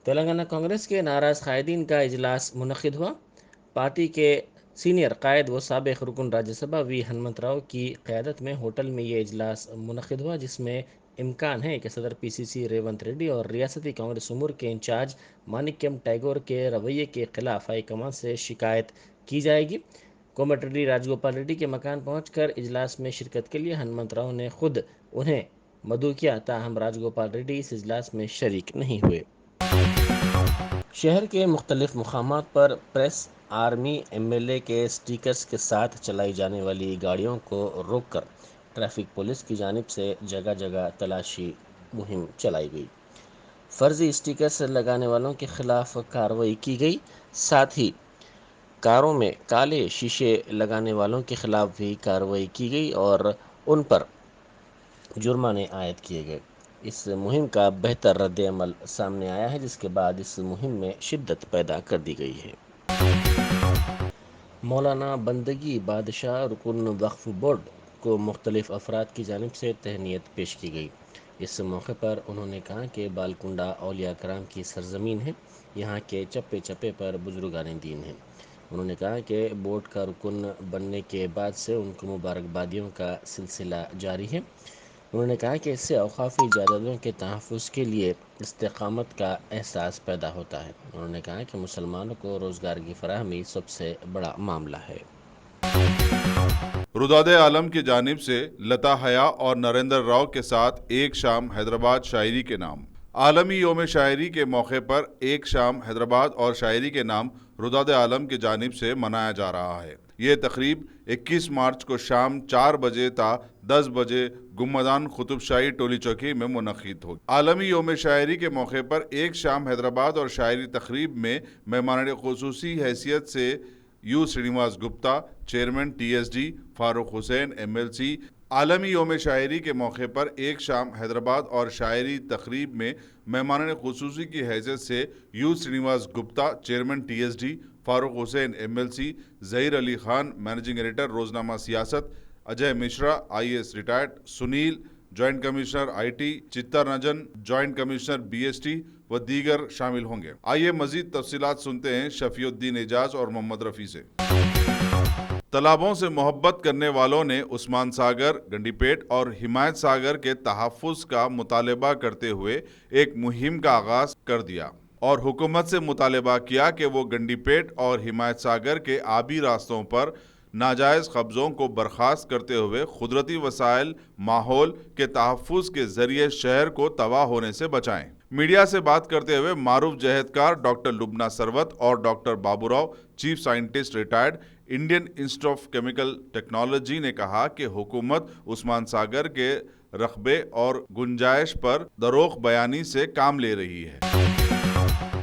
تلنگانہ کانگریس کے ناراض قائدین کا اجلاس منعقد ہوا۔ پارٹی کے سینئر قائد و سابق رکن راجیہ سبھا وی ہنمنت راؤ کی قیادت میں ہوٹل میں یہ اجلاس منعقد ہوا، جس میں امکان ہے کہ صدر پی سی سی ریونت ریڈی اور ریاستی کانگریس امور کے انچارج مانیکیم ٹیگور کے رویے کے خلاف ہائی کمان سے شکایت کی جائے گی۔ کومٹریڈی راجگوپال ریڈی کے مکان پہنچ کر اجلاس میں شرکت کے لیے ہنمنت راؤ نے خود انہیں مدعو کیا، تاہم راجگوپال ریڈی اس اجلاس میں شریک نہیں ہوئے۔ شہر کے مختلف مقامات پر press, army, M L A کے سٹیکرز کے ساتھ چلائی جانے والی گاڑیوں کو روک کر ٹریفک پولیس کی جانب سے جگہ جگہ تلاشی مہم چلائی گئی۔ فرضی سٹیکرز لگانے والوں کے خلاف کارروائی کی گئی، ساتھ ہی کاروں میں کالے شیشے لگانے والوں کے خلاف بھی کارروائی کی گئی اور ان پر جرمانے عائد کیے گئے۔ اس مہم کا بہتر رد عمل سامنے آیا ہے، جس کے بعد اس مہم میں شدت پیدا کر دی گئی ہے۔ مولانا بندگی بادشاہ رکن وقف بورڈ کو مختلف افراد کی جانب سے تہنیت پیش کی گئی۔ اس موقع پر انہوں نے کہا کہ بالکنڈہ اولیاء کرام کی سرزمین ہے، یہاں کے چپے چپے پر بزرگان دین ہیں۔ انہوں نے کہا کہ بورڈ کا رکن بننے کے بعد سے ان کو مبارکبادیوں کا سلسلہ جاری ہے۔ انہوں نے کہا کہ اس سے اوقافی جائیدادوں کے تحفظ کے لیے استقامت کا احساس پیدا ہوتا ہے۔ انہوں نے کہا کہ مسلمانوں کو روزگار کی فراہمی سب سے بڑا معاملہ ہے۔ روداد عالم کی جانب سے لتا حیا اور نریندر راؤ کے ساتھ ایک شام حیدرآباد شاعری کے نام۔ عالمی یوم شاعری کے موقع پر ایک شام حیدرآباد اور شاعری کے نام روداد عالم کی جانب سے منایا جا رہا ہے۔ یہ تقریب 21 مارچ کو شام 4 بجے تا 10 بجے گمدان قطب شاہی ٹولی چوکی میں منعقد ہوگی۔ عالمی یوم شاعری کے موقع پر ایک شام حیدرآباد اور شاعری تقریب میں مہمان خصوصی حیثیت سے U Srinivas Gupta, chairman T S D, Farooq Hussain M L C. عالمی یوم شاعری کے موقع پر ایک شام حیدرآباد اور شاعری تقریب میں مہمان خصوصی کی حیثیت سے U Srinivas Gupta, chairman T S D, Farooq Hussain M L C, Zaheer Ali Khan managing editor روزنامہ Siasat, Ajay Mishra I A S retired, Sunil joint commissioner I T, Chitra Ranjan joint commissioner B S T و دیگر شامل ہوں گے۔ آئیے مزید تفصیلات سنتے ہیں شفیع الدین اعجاز اور محمد رفیع سے۔ تالابوں سے محبت کرنے والوں نے عثمان ساگر، گنڈی پیٹ اور حمایت ساگر کے تحفظ کا مطالبہ کرتے ہوئے ایک مہم کا آغاز کر دیا اور حکومت سے مطالبہ کیا کہ وہ گنڈی پیٹ اور حمایت ساگر کے آبی راستوں پر ناجائز قبضوں کو برخاست کرتے ہوئے قدرتی وسائل ماحول کے تحفظ کے ذریعے شہر کو تباہ ہونے سے بچائیں۔ میڈیا سے بات کرتے ہوئے معروف جہدکار ڈاکٹر لبنہ سروت اور doctor Babu Rao, chief scientist retired, Indian institute of chemical technology نے کہا کہ حکومت عثمان ساگر کے رقبے اور گنجائش پر دروغ بیانی سے کام لے رہی ہے۔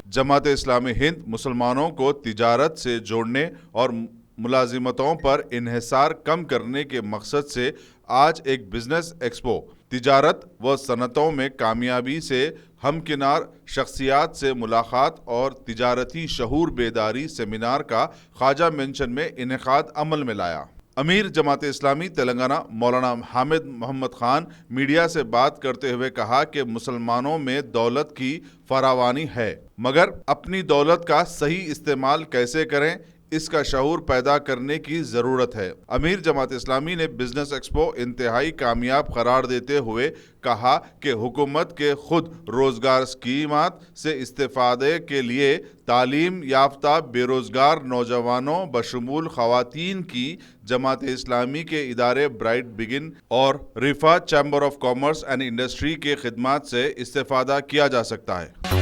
جماعت اسلامی ہند مسلمانوں کو تجارت سے جوڑنے اور ملازمتوں پر انحصار کم کرنے کے مقصد سے آج ایک بزنس ایکسپو، تجارت و صنعتوں میں کامیابی سے ہمکنار شخصیات سے ملاقات اور تجارتی شعور بیداری سیمینار کا خواجہ مینشن میں انعقاد عمل میں لایا۔ امیر جماعت اسلامی تلنگانہ مولانا حامد محمد خان میڈیا سے بات کرتے ہوئے کہا کہ مسلمانوں میں دولت کی فراوانی ہے، مگر اپنی دولت کا صحیح استعمال کیسے کریں، اس کا شعور پیدا کرنے کی ضرورت ہے۔ امیر جماعت اسلامی نے بزنس ایکسپو انتہائی کامیاب قرار دیتے ہوئے کہا کہ حکومت کے خود روزگار اسکیمات سے استفادے کے لیے تعلیم یافتہ بے روزگار نوجوانوں بشمول خواتین کی جماعت اسلامی کے ادارے برائٹ بگن اور رفا chamber of commerce and industry کے خدمات سے استفادہ کیا جا سکتا ہے۔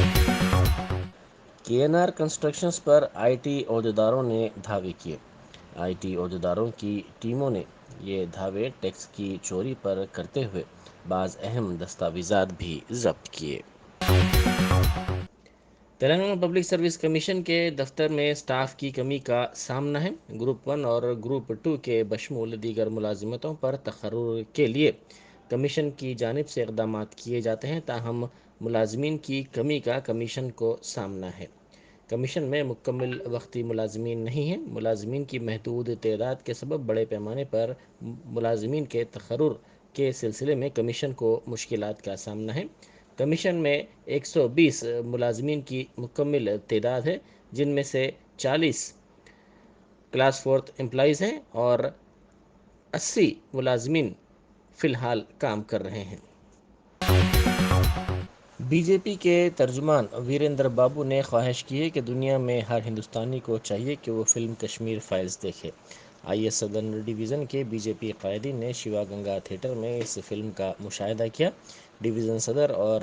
کے این آر کنسٹرکشنز پر آئی ٹی عہدیداروں نے دھاوے کیے۔ آئی ٹی عہدیداروں کی ٹیموں نے یہ دھاوے ٹیکس کی چوری پر کرتے ہوئے بعض اہم دستاویزات بھی ضبط کیے۔ تلنگانہ پبلک سروس کمیشن کے دفتر میں سٹاف کی کمی کا سامنا ہے۔ گروپ 1 اور گروپ 2 کے بشمول دیگر ملازمتوں پر تقرر کے لیے کمیشن کی جانب سے اقدامات کیے جاتے ہیں، تاہم ملازمین کی کمی کا کمیشن کو سامنا ہے۔ کمیشن میں مکمل وقتی ملازمین نہیں ہیں۔ ملازمین کی محدود تعداد کے سبب بڑے پیمانے پر ملازمین کے تقرر کے سلسلے میں کمیشن کو مشکلات کا سامنا ہے۔ کمیشن میں 120 ملازمین کی مکمل تعداد ہے، جن میں سے 40 کلاس فورتھ امپلائیز ہیں اور 80 ملازمین فی الحال کام کر رہے ہیں۔ بی جے پی کے ترجمان ویریندر بابو نے خواہش کی ہے کہ دنیا میں ہر ہندوستانی کو چاہیے کہ وہ فلم کشمیر فائلز دیکھے۔ آئی ایس سدرن ڈویژن کے بی جے پی قائدین نے شیوا گنگا تھیٹر میں اس فلم کا مشاہدہ کیا۔ ڈویژن صدر اور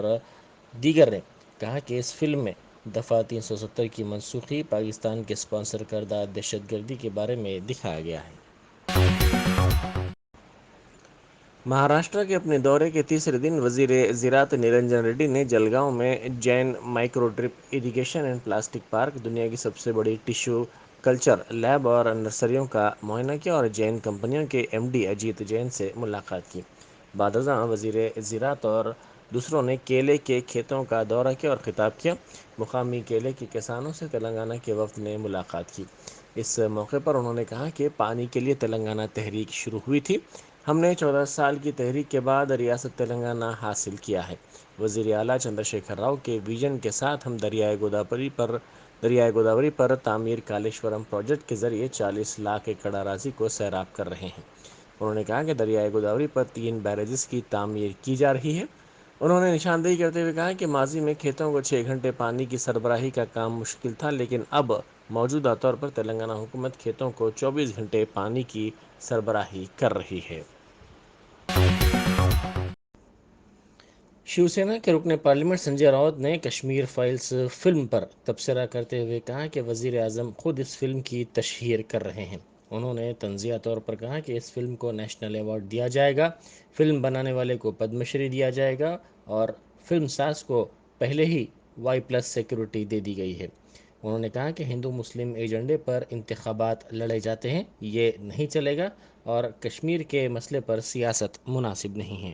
دیگر نے کہا کہ اس فلم میں دفعہ 370 کی منسوخی، پاکستان کے اسپانسر کردہ دہشت گردی کے بارے میں دکھایا گیا ہے۔ مہاراشٹر کے اپنے دورے کے تیسرے دن وزیر زراعت نرنجن ریڈی نے جلگاؤں میں Jain micro drip irrigation and plastic park, دنیا کی سب سے بڑی ٹیشو کلچر لیب اور نرسریوں کا معائنہ کیا اور جین کمپنیوں کے ایم ڈی اجیت جین سے ملاقات کی۔ بعد ازاں وزیر زراعت اور دوسروں نے کیلے کے کھیتوں کا دورہ کیا اور خطاب کیا۔ مقامی کیلے کے کسانوں سے تلنگانہ کے وفد نے ملاقات کی۔ اس موقع پر انہوں نے کہا کہ پانی کے لیے تلنگانہ تحریک شروع ہوئی تھی، ہم نے 14 سال کی تحریک کے بعد ریاست تلنگانہ حاصل کیا ہے۔ وزیر اعلیٰ چندر شیکھر راؤ کے ویژن کے ساتھ ہم دریائے گوداوری پر تعمیر کالیشورم پروجیکٹ کے ذریعے 40 لاکھ ایکڑ اراضی کو سیراب کر رہے ہیں۔ انہوں نے کہا کہ دریائے گوداوری پر 3 بیریجز کی تعمیر کی جا رہی ہے۔ انہوں نے نشاندہی کرتے ہوئے کہا کہ ماضی میں کھیتوں کو 6 گھنٹے پانی کی سربراہی کا کام مشکل تھا، لیکن اب موجودہ طور پر تلنگانہ حکومت کھیتوں کو 24 گھنٹے پانی کی سربراہی کر رہی ہے۔ شیو سینا کے رکن پارلیمنٹ سنجے راؤت نے کشمیر فائلز فلم پر تبصرہ کرتے ہوئے کہا کہ وزیر اعظم خود اس فلم کی تشہیر کر رہے ہیں۔ انہوں نے طنزیہ طور پر کہا کہ اس فلم کو نیشنل ایوارڈ دیا جائے گا، فلم بنانے والے کو پدم شری دیا جائے گا اور فلم ساز کو پہلے ہی وائی+ سیکورٹی دے دی گئی ہے۔ انہوں نے کہا کہ ہندو مسلم ایجنڈے پر انتخابات لڑے جاتے ہیں، یہ نہیں چلے گا اور کشمیر کے مسئلے پر سیاست مناسب نہیں ہے۔